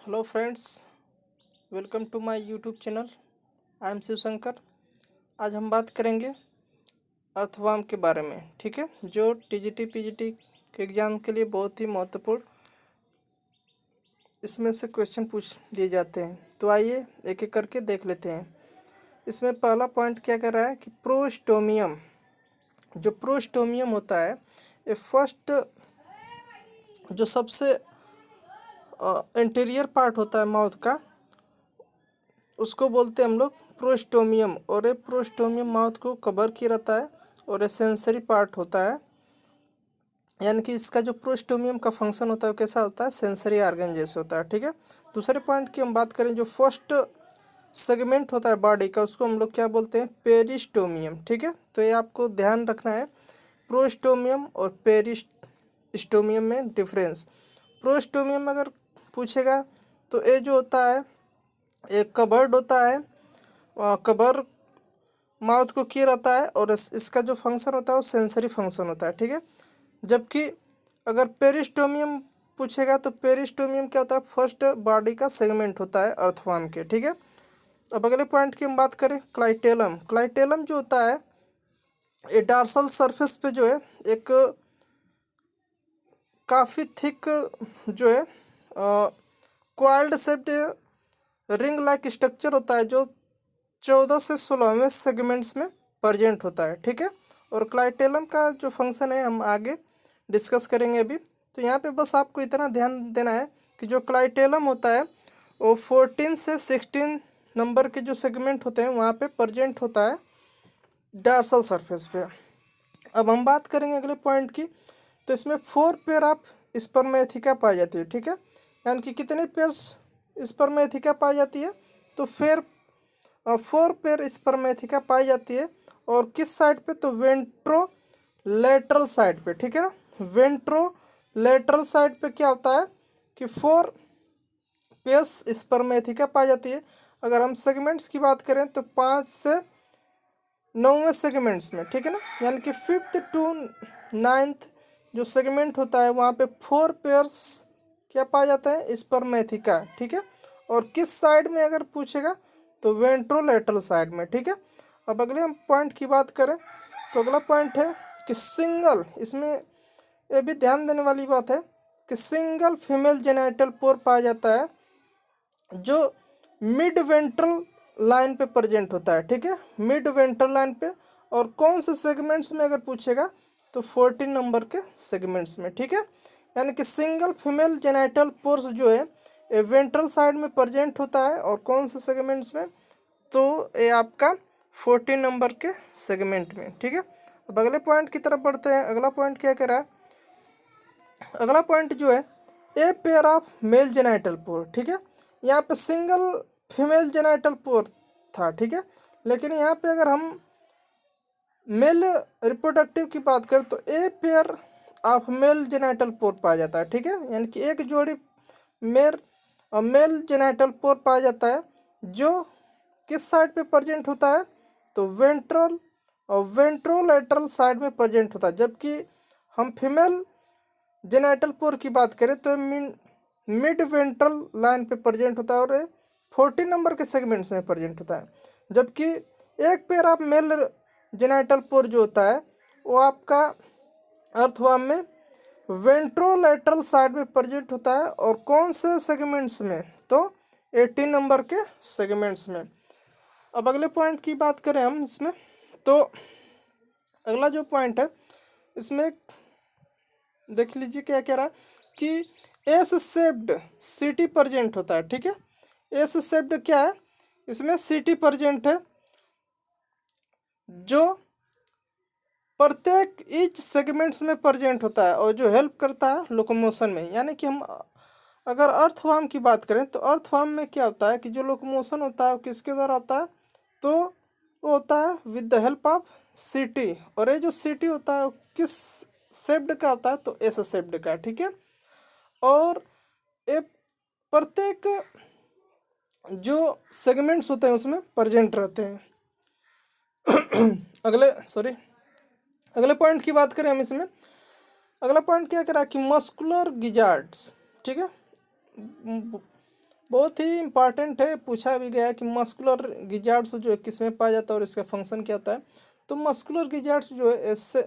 Hello friends, welcome to my YouTube channel. I am Shiv Shankar. आज हम बात करेंगे अर्थवाम के बारे में, ठीक है, जो टीजीटी पीजीटी के एग्ज़ाम के लिए बहुत ही महत्वपूर्ण इसमें से क्वेश्चन पूछ लिए जाते हैं। तो आइए एक एक करके देख लेते हैं। इसमें पहला पॉइंट क्या कर रहा है कि प्रोस्टोमियम, जो प्रोस्टोमियम होता है ये फर्स्ट जो सबसे इंटीरियर पार्ट होता है माउथ का, उसको बोलते हैं हम लोग प्रोस्टोमियम। और ये प्रोस्टोमियम माउथ को कवर किया रहता है और ये सेंसरी पार्ट होता है, यानी कि इसका जो प्रोस्टोमियम का फंक्शन होता है वो कैसा होता है, सेंसरी ऑर्गन जैसे होता है, ठीक है। दूसरे पॉइंट की हम बात करें, जो फर्स्ट सेगमेंट होता है बॉडी का, उसको हम लोग क्या बोलते हैं, पेरिस्टोमियम, ठीक है। तो ये आपको ध्यान रखना है, प्रोस्टोमियम और पेरिस्टोमियम में डिफरेंस। प्रोस्टोमियम अगर पूछेगा तो ये जो होता है एक कवर्ड होता है, कवर माउथ को किया रहता है और इसका जो फंक्शन होता है वो सेंसरी फंक्शन होता है, ठीक है। जबकि अगर पेरिस्टोमियम पूछेगा तो पेरिस्टोमियम क्या होता है, फर्स्ट बॉडी का सेगमेंट होता है अर्थवर्म के, ठीक है। अब अगले पॉइंट की हम बात करें, क्लाइटेलम। क्लाइटेलम जो होता है ये डार्सल सरफेस पे जो है एक काफ़ी थिक जो है coiled shaped ring like structure होता है, जो 14 से 16वें सेगमेंट्स में प्रेजेंट होता है, ठीक है। और क्लाइटेलम का जो फंक्शन है हम आगे डिस्कस करेंगे अभी। तो यहाँ पे बस आपको इतना ध्यान देना है कि जो क्लाइटेलम होता है वो 14 से 16 नंबर के जो सेगमेंट होते हैं वहाँ पे प्रेजेंट होता है डार्सल सरफेस पे। अब हम बात करेंगे अगले पॉइंट की। तो इसमें 4 पेयर ऑफ स्पर्मेथिका पाई जाती है, ठीक है। यानी कि कितने पेयर्स स्पर्मेथिका पाई जाती है, तो फिर 4 पेयर स्पर्मेथिका पाई जाती है। और किस साइड पे, तो वेंट्रो लेटरल साइड पे, ठीक है ना। वेंट्रो लेटरल साइड पे क्या होता है कि 4 पेयर्स स्पर्मेथिका पाई जाती है। अगर हम सेगमेंट्स की बात करें तो 5 से 9वें सेगमेंट्स में, ठीक है ना, यानी कि 5th to 9th जो सेगमेंट होता है वहाँ पे 4 पेयर्स क्या पाया जाता है, स्पर्मेथिका, ठीक है। और किस साइड में अगर पूछेगा तो वेंट्रोलेटरल साइड में, ठीक है। अब अगले हम पॉइंट की बात करें तो अगला पॉइंट है कि सिंगल, इसमें ये भी ध्यान देने वाली बात है कि सिंगल फीमेल जेनाइटल पोर पाया जाता है जो मिड वेंट्रल लाइन पे प्रेजेंट होता है, ठीक है, मिड वेंट्रल लाइन पे। और कौन से सेगमेंट्स में अगर पूछेगा तो 14 नंबर के सेगमेंट्स में, ठीक है। यानी कि सिंगल फीमेल जेनाइटल पोर्स जो है ये वेंट्रल साइड में प्रेजेंट होता है और कौन से सेगमेंट्स में, तो ये आपका 14 नंबर के सेगमेंट में, ठीक है। अब अगले पॉइंट की तरफ बढ़ते हैं। अगला पॉइंट क्या कह रहा है, अगला पॉइंट जो है a pair of male genital पोर, ठीक है। यहाँ पे सिंगल फीमेल जेनाइटल पोर था, ठीक है। लेकिन यहाँ पे अगर हम मेल रिप्रोडक्टिव की बात करें तो a pair of male genital पोर पाया जाता है, ठीक है। यानी कि एक जोड़ी मेल जेनाइटल पोर पाया जाता है जो किस साइड पे प्रेजेंट होता है, तो वेंट्रल और वेंट्रोलेटरल साइड में प्रेजेंट होता है। जबकि हम फीमेल जेनाइटल पोर की बात करें तो मिड वेंट्रल लाइन पे प्रेजेंट होता है और 14 नंबर के सेगमेंट्स में प्रेजेंट होता है। जबकि एक पेयर ऑफ मेल जेनाइटल पोर जो होता है वो आपका अर्थवर्म में वेंट्रोलेटरल साइड में प्रेजेंट होता है और कौन से सेगमेंट्स में, तो 18 नंबर के सेगमेंट्स में। अब अगले पॉइंट की बात करें हम इसमें, तो अगला जो पॉइंट है इसमें देख लीजिए क्या कह रहा है कि एस शेप्ड सीटी प्रेजेंट होता है, ठीक है। एस शेप्ड क्या है, इसमें सीटी प्रेजेंट है जो प्रत्येक ईच सेगमेंट्स में प्रेजेंट होता है और जो हेल्प करता है लोकोमोशन में। यानी कि हम अगर अर्थवर्म की बात करें तो अर्थवर्म में क्या होता है कि जो लोकोमोशन होता है वो किसके द्वारा होता है, तो वो होता है विद द हेल्प ऑफ सीटी। और ये जो सीटी होता है वो किस शेप्ड का होता है, तो एस शेप्ड का, ठीक है। और ये प्रत्येक जो सेगमेंट्स होते हैं उसमें प्रेजेंट रहते हैं। अगले पॉइंट की बात करें हम इसमें, अगला पॉइंट क्या करा कि मस्कुलर गिजार्ड्स, ठीक है, बहुत ही इंपॉर्टेंट है, पूछा भी गया है कि मस्कुलर गिजार्ड्स जो है किस में पाया जाता है और इसका फंक्शन क्या होता है। तो मस्कुलर गिजार्ड्स जो है इससे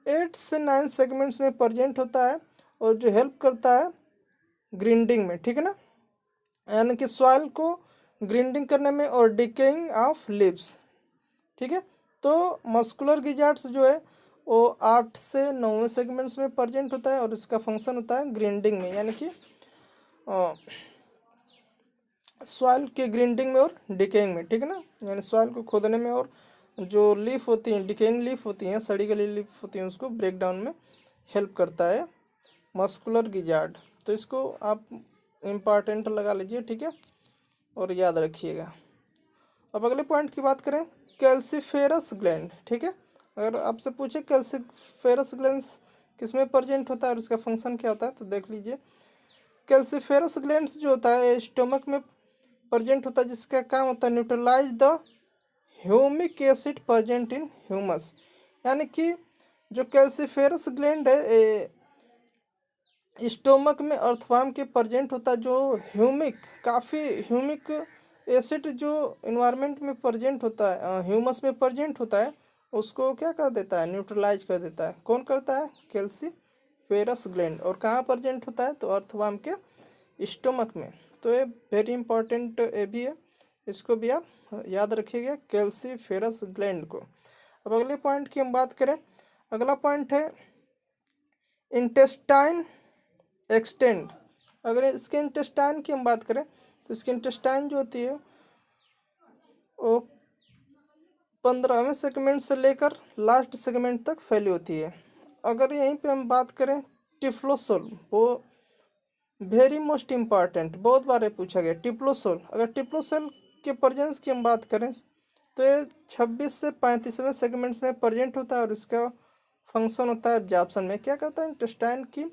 8 से 9 सेगमेंट्स में प्रेजेंट होता है और जो हेल्प करता है ग्रिंडिंग में, ठीक है ना, यानी कि सॉइल को ग्रिंडिंग करने में और डिकेइंग ऑफ लीव्स, ठीक है। तो मस्कुलर गिजार्ड्स जो है वो 8 से 9 सेगमेंट्स में प्रेजेंट होता है और इसका फंक्शन होता है ग्रिंडिंग में, यानी कि सॉइल के ग्रिंडिंग में और डिकेइंग में, ठीक है ना, यानी सॉइल को खोदने में और जो लीफ होती हैं, डिकेइंग लीफ होती हैं, सड़ी गली लीफ होती हैं, उसको ब्रेक डाउन में हेल्प करता है मस्कुलर गिजार्ड। तो इसको आप इम्पॉर्टेंट लगा लीजिए, ठीक है, और याद रखिएगा। अब अगले पॉइंट की बात करें, कैल्सीफेरस ग्लैंड, ठीक है। अगर आपसे पूछे कैल्सीफेरस ग्लैंड किस में प्रेजेंट होता है और इसका फंक्शन क्या होता है, तो देख लीजिए। कैल्सीफेरस ग्लैंड्स जो होता है स्टोमक में प्रेजेंट होता है, जिसका काम होता है neutralise the humic acid present in humus, यानी कि जो कैल्सीफेरस ग्लैंड है स्टोमक में अर्थवार्म के प्रेजेंट होता है, जो काफ़ी ह्यूमिक एसिड जो इन्वायरमेंट में प्रेजेंट होता है, ह्यूमस में प्रेजेंट होता है, उसको क्या कर देता है, न्यूट्रलाइज कर देता है। कौन करता है, कैल्सीफेरस ग्लैंड। और कहाँ प्रेजेंट होता है, तो अर्थवार्म के स्टोमक में। तो ये वेरी इंपॉर्टेंट ये भी है, इसको भी आप याद रखिएगा, कैल्सीफेरस ग्लैंड को। अब अगले पॉइंट की हम बात करें, अगला पॉइंट है इंटेस्टाइन एक्सटेंड। अगर इसके इंटेस्टाइन की हम बात करें तो इसकी इंटेस्टाइन जो होती है वो 15वें सेगमेंट से लेकर लास्ट सेगमेंट तक फैली होती है। अगर यहीं पे हम बात करें टिफ्लोसोल, वो वेरी मोस्ट इम्पॉर्टेंट, बहुत बार ये पूछा गया टिप्लोसोल। अगर टिप्लोसोल के प्रेजेंस की हम बात करें तो ये 26 से 35वें सेगमेंट्स में प्रेजेंट होता है और इसका फंक्शन होता है एब्जॉर्प्शन में। क्या करता है, इंटेस्टाइन की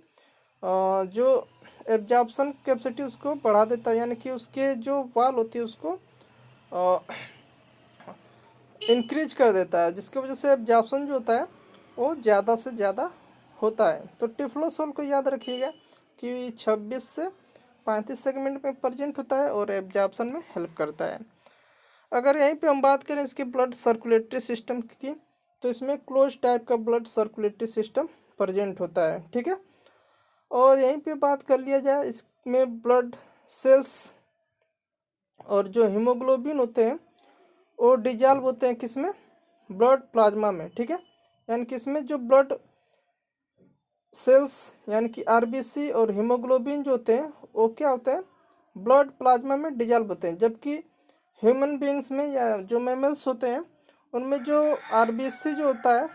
जो एब्जॉर्प्शन कैपेसिटी उसको बढ़ा देता है, यानी कि उसके जो वाल होती है उसको इंक्रीज कर देता है, जिसकी वजह से एब्जॉर्प्शन जो होता है वो ज़्यादा से ज़्यादा होता है। तो टिफ्लोसोल को याद रखिएगा कि 26 से 35 सेगमेंट में प्रेजेंट होता है और एब्जॉर्प्शन में हेल्प करता है। अगर यहीं पे हम बात करें इसके ब्लड सर्कुलेटरी सिस्टम की, तो इसमें क्लोज टाइप का ब्लड सर्कुलेटरी सिस्टम प्रेजेंट होता है, ठीक है। और यहीं पे बात कर लिया जाए, इसमें ब्लड सेल्स और जो हीमोग्लोबिन होते हैं वो डिजॉल्व होते हैं किसमें, ब्लड प्लाज्मा में, ठीक है। यानी कि इसमें जो ब्लड सेल्स यानी कि आरबीसी और हीमोग्लोबिन जो होते हैं वो क्या होते हैं, ब्लड प्लाज्मा में डिजॉल्व होते हैं। जबकि ह्यूमन बींग्स में या जो मैमल्स होते हैं उनमें जो आरबीसी जो होता है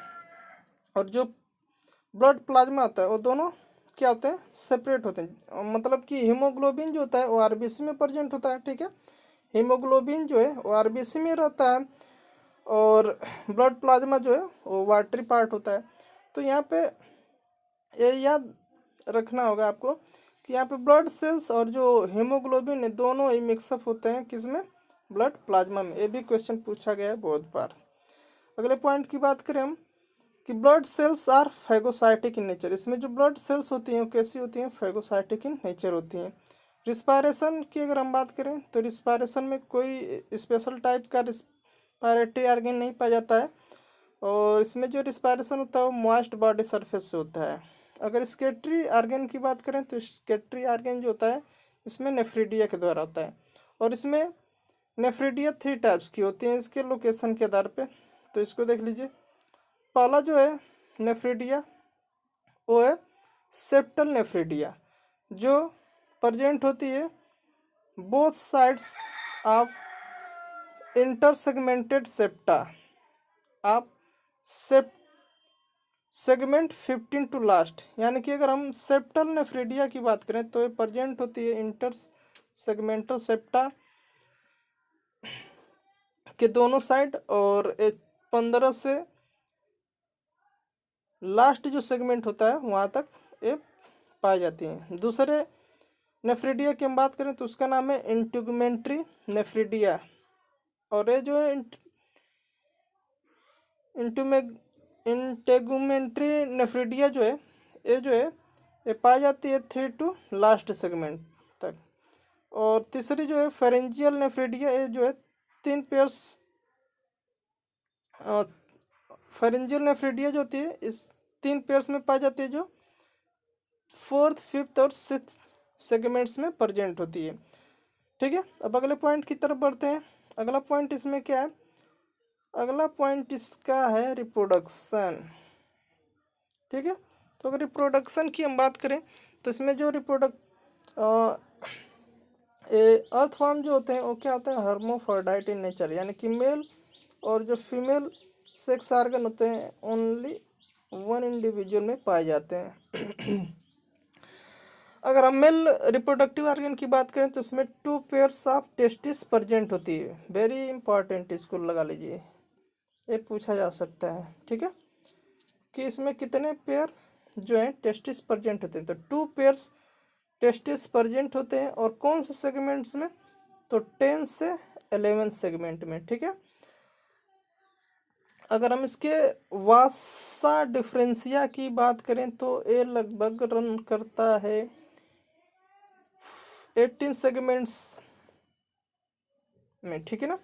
और जो ब्लड प्लाज्मा होता है वो दोनों क्या होते हैं, सेपरेट होते हैं। मतलब कि हीमोग्लोबिन जो होता है वो आरबीसी में प्रेजेंट होता है, ठीक है। हीमोग्लोबिन जो है वो आरबीसी में रहता है और ब्लड प्लाज्मा जो है वो वाटरी पार्ट होता है। तो यहाँ पे ये याद रखना होगा आपको कि यहाँ पे ब्लड सेल्स और जो हीमोग्लोबिन है दोनों ही मिक्सअप होते हैं किसमें, ब्लड प्लाज्मा में। ये भी क्वेश्चन पूछा गया है बहुत बार। अगले पॉइंट की बात करें हम कि blood cells are phagocytic in nature. इसमें जो ब्लड सेल्स होती हैं वो कैसी होती हैं, फैगोसाइटिक इन नेचर होती हैं। रिस्पायरेशन की अगर हम बात करें तो रिस्पायरेशन में कोई स्पेशल टाइप का रिस्पायरेटरी ऑर्गन नहीं पाया जाता है और इसमें जो रिस्पायरेशन होता है वो मॉइस्ट बॉडी सरफेस से होता है। अगर स्केटरी ऑर्गन की बात करें तो स्केटरी ऑर्गन जो होता है इसमें नेफ्रिडिया के द्वारा होता है और इसमें नेफ्रिडिया 3 टाइप्स की होती हैं इसके लोकेशन के आधार पे। तो इसको देख लीजिए, पहला जो है नेफ्रिडिया वो है सेप्टल नेफ्रिडिया, जो प्रेजेंट होती है बोथ साइड्स ऑफ इंटरसेगमेंटेड सेप्टा आप सेगमेंट 15 टू लास्ट। यानी कि अगर हम सेप्टल नेफ्रिडिया की बात करें तो ये प्रेजेंट होती है इंटर सेगमेंटल सेप्टा के दोनों साइड और 15 से लास्ट जो सेगमेंट होता है वहाँ तक ये पाई जाती हैं। दूसरे नेफ्रिडिया की हम बात करें तो उसका नाम है इंटीगुमेंट्री नेफ्रिडिया और ये जो है इंटेगुमेंट्री नेफ्रिडिया जो है ये पाई जाती है 3 टू लास्ट सेगमेंट तक। और तीसरी जो है फेरेंजियल नेफ्रिडिया, ये जो है 3 पेयर्स, फेरेंजियल नेफ्रिडिया जो होती है इस 3 पेयर्स में पाई जाती है, जो 4th, 5th और 6th सेगमेंट्स में प्रेजेंट होती है। ठीक है, अब अगले पॉइंट की तरफ बढ़ते हैं। अगला पॉइंट इसमें क्या है? अगला पॉइंट इसका है रिप्रोडक्शन। ठीक है, तो अगर रिप्रोडक्शन की हम बात करें तो इसमें जो अर्थवर्म जो होते हैं वो क्या होता है? हर्मोफ्रोडाइट इन नेचर, यानी कि मेल और जो फीमेल सेक्स आर्गन होते हैं ओनली वन इंडिविजुअल में पाए जाते हैं। अगर हम मेल रिप्रोडक्टिव ऑर्गन की बात करें तो इसमें 2 पेयर्स ऑफ टेस्टिस प्रेजेंट होती है। वेरी इंपॉर्टेंट, इसको लगा लीजिए, ये पूछा जा सकता है। ठीक है, कि इसमें कितने पेयर जो है टेस्टिस प्रेजेंट होते हैं? तो 2 पेयर्स टेस्टिस प्रेजेंट होते हैं, और कौन से सेगमेंट्स में? तो 10 से 11 सेगमेंट में। ठीक है, अगर हम इसके वासा डिफरेंशिया की बात करें तो ये लगभग रन करता है 18 सेगमेंट्स में। ठीक है ना,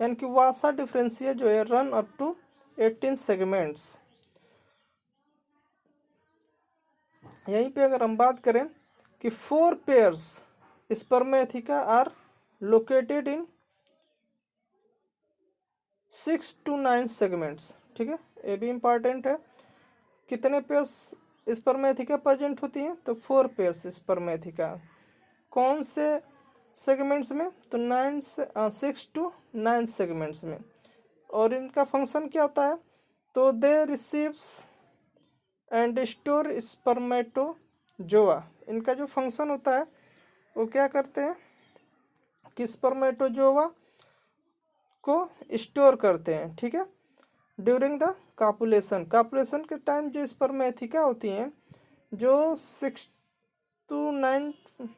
यानी कि वासा डिफरेंशिया जो है रन अप टू 18 सेगमेंट्स। यहीं पे अगर हम बात करें कि 4 pairs spermatheca are located in 6 to 9 segments. ठीक है, ये भी इम्पॉर्टेंट है। कितने पेयर्स स्पर्मेथिका प्रेजेंट होती हैं? तो 4 पेयर्स स्पर्मेथिका। कौन से सेगमेंट्स में? तो 6 to 9 सेगमेंट्स में। और इनका फंक्शन क्या होता है? तो दे रिसीव्स एंड स्टोर स्पर्मेटोजोआ। इनका जो फंक्शन होता है वो क्या करते हैं कि स्पर्मेटोजोआ को स्टोर करते हैं। ठीक है, ड्यूरिंग द कापुलेशन। कापुलेशन के टाइम जो स्पर्मेथिका होती हैं जो 6 to 9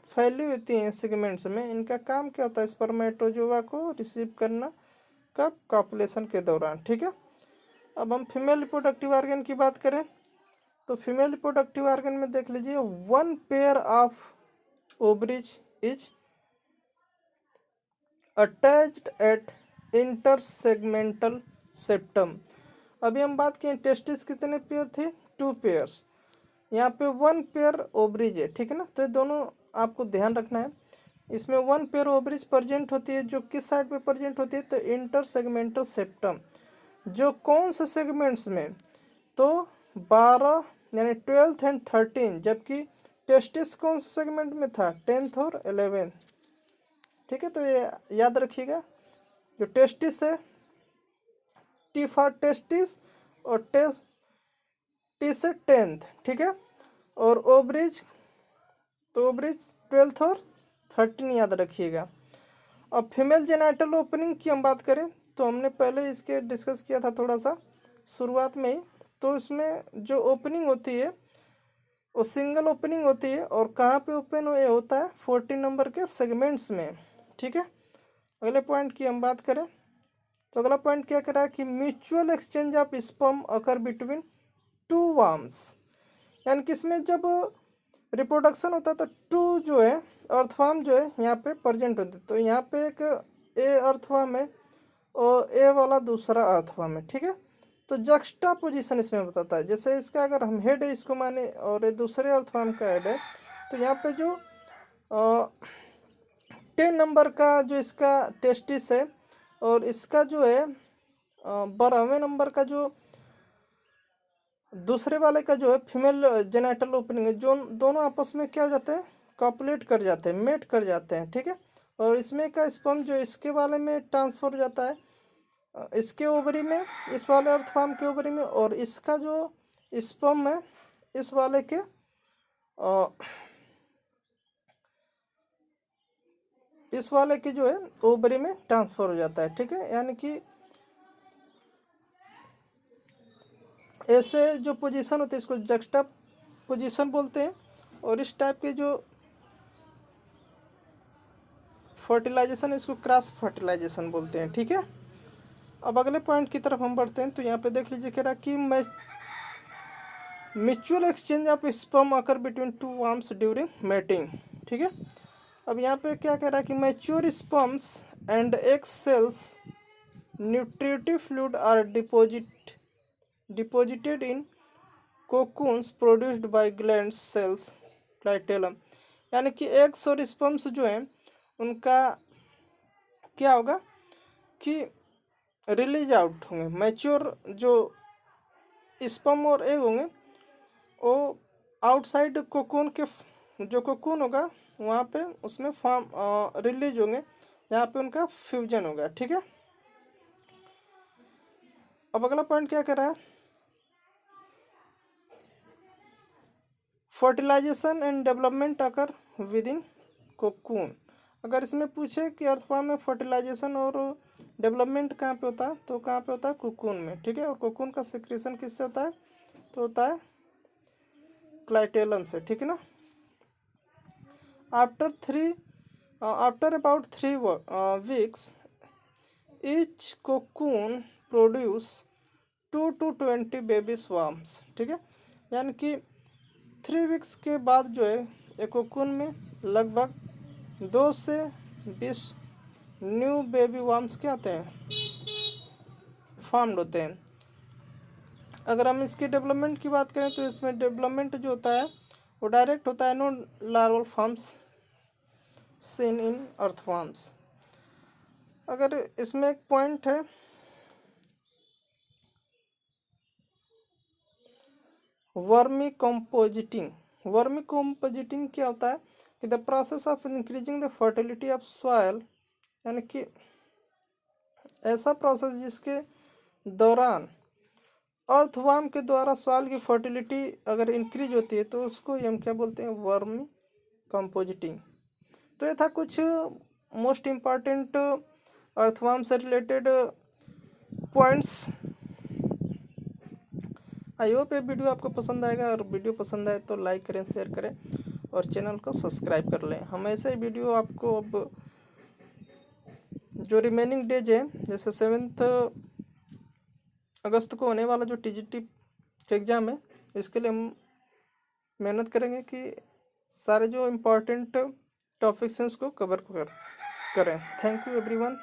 फैली होती हैं सेगमेंट्स में, इनका काम क्या होता है? स्पर्मेटोजोआ को रिसीव करना कब? कापुलेशन के दौरान। ठीक है, अब हम फीमेल रिप्रोडक्टिव ऑर्गन की बात करें तो फीमेल रिप्रोडक्टिव ऑर्गन में देख लीजिए 1 pair of ovaries is attached eight intersegmental septum. अभी हम बात किए टेस्टिस कितने पेयर थे? 2 पेयर्स। यहाँ पे 1 पेयर ओवरीज है। ठीक है ना, तो ये दोनों आपको ध्यान रखना है। इसमें 1 पेयर ओवरीज प्रेजेंट होती है, जो किस साइड पे प्रेजेंट होती है? तो इंटरसेगमेंटल सेप्टम। जो कौन से सेगमेंट्स में? तो 12 यानी 12th एंड 13, जबकि टेस्टिस कौन से सेगमेंट में था? 10th और 11th। ठीक है, तो ये याद रखिएगा। जो टेस्टिस है, टी फॉर टेस्टिस, और टी से 10th। ठीक है, और ओवरीज, तो ओवरीज 12th और 13 याद रखिएगा। अब फीमेल जेनाइटल ओपनिंग की हम बात करें तो हमने पहले इसके डिस्कस किया था थोड़ा सा शुरुआत में ही। तो इसमें जो ओपनिंग होती है वो सिंगल ओपनिंग होती है, और कहाँ पे ओपन होता है? 14 नंबर के सेगमेंट्स में। ठीक है, अगले पॉइंट की हम बात करें तो अगला पॉइंट क्या कह रहा है कि mutual exchange of sperm occur between 2 worms. यानी कि इसमें जब रिप्रोडक्शन होता है तो 2 जो है अर्थवर्म जो है यहाँ पे प्रेजेंट होते हैं। तो यहाँ पे एक ए अर्थवर्म है और ए वाला दूसरा अर्थवर्म है। ठीक है, तो जक्स्टा पोजीशन इसमें बताता है। जैसे इसका अगर हम हेड है इसको माने और ये दूसरे अर्थवर्म का हेड है, तो यहाँ पे जो 10 नंबर का जो इसका टेस्टिस है और इसका जो है 12वें नंबर का जो दूसरे वाले का जो है फीमेल जेनाइटल ओपनिंग है, जो दोनों आपस में क्या हो जाते हैं? कॉपुलेट कर जाते हैं, मेट कर जाते हैं। ठीक है, और इसमें का स्पर्म जो इसके वाले में ट्रांसफर हो जाता है इसके ओवरी में, इस वाले अर्थवर्म के ओवरी में, और इसका जो स्पर्म है इस वाले के इस वाले की जो है ओवरी में ट्रांसफर हो जाता है। ठीक है, यानी कि ऐसे जो पोजीशन होती है इसको जक्स्टा पोजीशन बोलते हैं, और इस टाइप के जो फर्टिलाइजेशन इसको क्रॉस फर्टिलाइजेशन बोलते हैं। ठीक है, अब अगले पॉइंट की तरफ हम बढ़ते हैं तो यहाँ पे देख लीजिए कह रहा कि mutual exchange of sperm occur between 2 worms during mating. ठीक है, अब यहाँ पे क्या कह रहा है कि mature sperms and egg cells nutritive fluid are deposited in cocoons produced by gland cells clitellum. यानी कि एग्स और स्पर्म्स जो हैं उनका क्या होगा कि रिलीज आउट होंगे। मैच्योर जो स्पर्म और एग होंगे वो आउटसाइड कोकून के जो कोकून होगा वहाँ पे उसमें फॉर्म रिलीज होंगे, यहाँ पे उनका फ्यूजन होगा। ठीक है, अब अगला पॉइंट क्या कह रहा है, fertilisation and development occur within cocoon. अगर इसमें पूछे कि अर्थवा में फर्टिलाइजेशन और डेवलपमेंट कहाँ पे होता है, तो कहाँ पे होता है, कोकून में। ठीक है, और कोकून का सिक्रेशन किससे होता है, तो होता है क्लाइटेलम से। ठीक है ना। After about 3 weeks each cocoon produce 2 to 20 baby swarms. ठीक है, यानी कि 3 weeks के बाद जो है एक कोकून में लगभग 2 से 20 न्यू बेबी वार्म्स क्या होते हैं, फॉर्म्ड होते हैं। अगर हम इसके डेवलपमेंट की बात करें तो इसमें डेवलपमेंट जो होता है वो डायरेक्ट होता है, no larval forms seen in earthworms. अगर इसमें एक पॉइंट है, वर्मी कंपोजिटिंग। वर्मी कंपोजिटिंग क्या होता है कि the process of increasing the fertility of soil, यानी कि ऐसा प्रोसेस जिसके दौरान अर्थवर्म के द्वारा सॉइल की फर्टिलिटी अगर इंक्रीज होती है तो उसको हम क्या बोलते हैं, वर्मी कंपोजिटिंग। तो ये था कुछ मोस्ट इम्पॉर्टेंट अर्थवर्म से रिलेटेड पॉइंट्स। आई होप ये वीडियो आपको पसंद आएगा, और वीडियो पसंद आए तो लाइक करें, शेयर करें और चैनल को सब्सक्राइब कर लें। हम ऐसे वीडियो आपको अब जो रिमेनिंग डेज है, जैसे 7 अगस्त को होने वाला जो टीजीटी एग्ज़ाम है, इसके लिए हम मेहनत करेंगे कि सारे जो इम्पोर्टेंट टॉपिक्स हैं उसको कवर करें। Thank you everyone.